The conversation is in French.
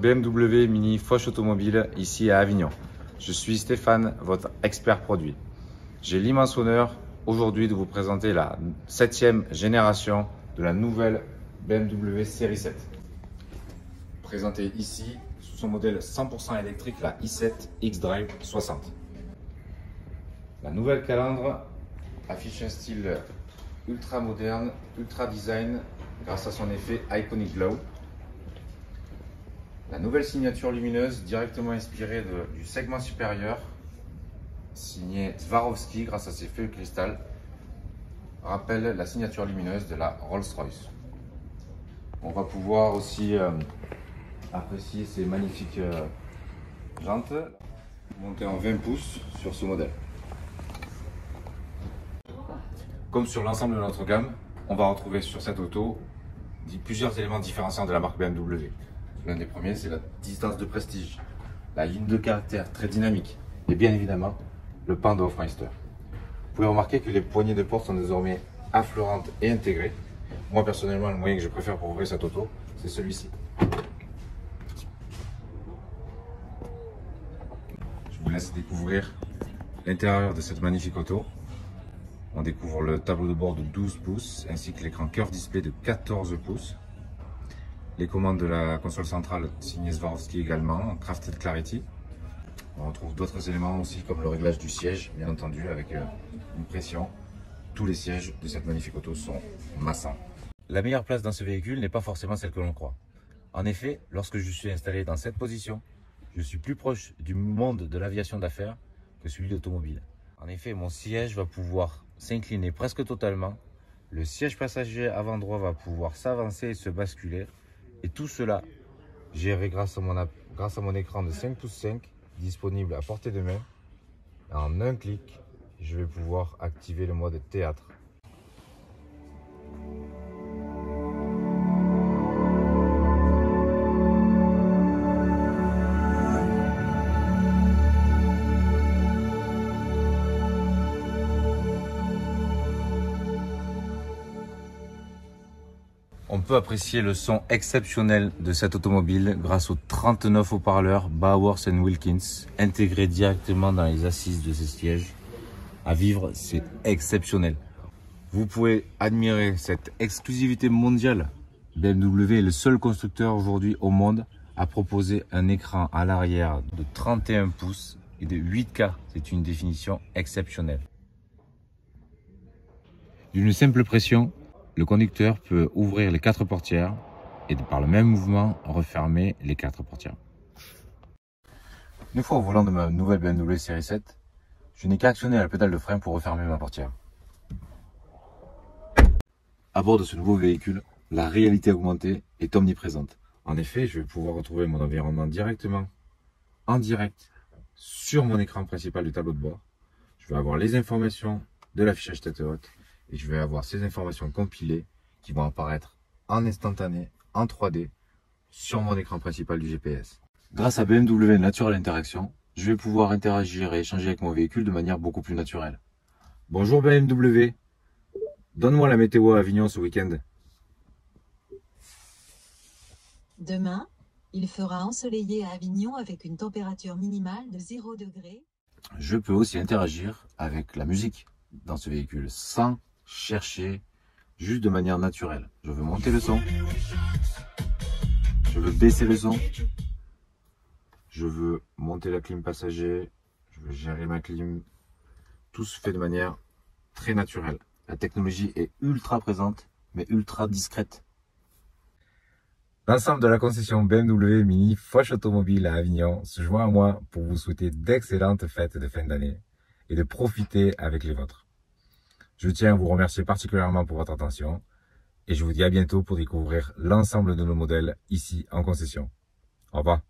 BMW Mini Foch Automobile ici à Avignon. Je suis Stéphane, votre expert produit. J'ai l'immense honneur aujourd'hui de vous présenter la 7e génération de la nouvelle BMW série 7. Présentée ici sous son modèle 100% électrique, la i7 xDrive 60. La nouvelle calandre affiche un style ultra moderne, ultra design grâce à son effet Iconic Glow. La nouvelle signature lumineuse directement inspirée du segment supérieur, signée Swarovski grâce à ses feuilles cristal, rappelle la signature lumineuse de la Rolls-Royce. On va pouvoir aussi apprécier ces magnifiques jantes montées en 20 pouces sur ce modèle. Comme sur l'ensemble de notre gamme, on va retrouver sur cette auto plusieurs éléments différenciants de la marque BMW. L'un des premiers, c'est la distance de prestige, la ligne de caractère très dynamique et bien évidemment le pan de Hofmeister. Vous pouvez remarquer que les poignées de porte sont désormais affleurantes et intégrées. Moi personnellement, le moyen que je préfère pour ouvrir cette auto, c'est celui-ci. Je vous laisse découvrir l'intérieur de cette magnifique auto. On découvre le tableau de bord de 12 pouces ainsi que l'écran Curve Display de 14 pouces. Les commandes de la console centrale signées Swarovski également, Crafted Clarity. On retrouve d'autres éléments aussi comme le réglage du siège, bien entendu avec une pression. Tous les sièges de cette magnifique auto sont massants. La meilleure place dans ce véhicule n'est pas forcément celle que l'on croit. En effet, lorsque je suis installé dans cette position, je suis plus proche du monde de l'aviation d'affaires que celui d'automobile. En effet, mon siège va pouvoir s'incliner presque totalement. Le siège passager avant droit va pouvoir s'avancer et se basculer. Et tout cela géré grâce à mon écran de 5 pouces 5 disponible à portée de main. En un clic, je vais pouvoir activer le mode théâtre. On peut apprécier le son exceptionnel de cette automobile grâce aux 39 haut-parleurs Bowers & Wilkins intégrés directement dans les assises de ces sièges. À vivre, c'est exceptionnel. Vous pouvez admirer cette exclusivité mondiale. BMW est le seul constructeur aujourd'hui au monde à proposer un écran à l'arrière de 31 pouces et de 8K. C'est une définition exceptionnelle. D'une simple pression, le conducteur peut ouvrir les 4 portières et par le même mouvement refermer les 4 portières. Une fois au volant de ma nouvelle BMW série 7, je n'ai qu'à actionner la pédale de frein pour refermer ma portière. À bord de ce nouveau véhicule, la réalité augmentée est omniprésente. En effet, je vais pouvoir retrouver mon environnement directement en direct sur mon écran principal du tableau de bord. Je vais avoir les informations de l'affichage tête haute. Et je vais avoir ces informations compilées qui vont apparaître en instantané, en 3D, sur mon écran principal du GPS. Grâce à BMW Natural Interaction, je vais pouvoir interagir et échanger avec mon véhicule de manière beaucoup plus naturelle. Bonjour BMW, donne-moi la météo à Avignon ce week-end. Demain, il fera ensoleillé à Avignon avec une température minimale de 0 degré. Je peux aussi interagir avec la musique dans ce véhicule sans chercher, juste de manière naturelle. Je veux monter le son, je veux baisser le son, je veux monter la clim passager, je veux gérer ma clim. Tout se fait de manière très naturelle. La technologie est ultra présente, mais ultra discrète. L'ensemble de la concession BMW Mini Foch Automobile à Avignon se joint à moi pour vous souhaiter d'excellentes fêtes de fin d'année et de profiter avec les vôtres. Je tiens à vous remercier particulièrement pour votre attention et je vous dis à bientôt pour découvrir l'ensemble de nos modèles ici en concession. Au revoir.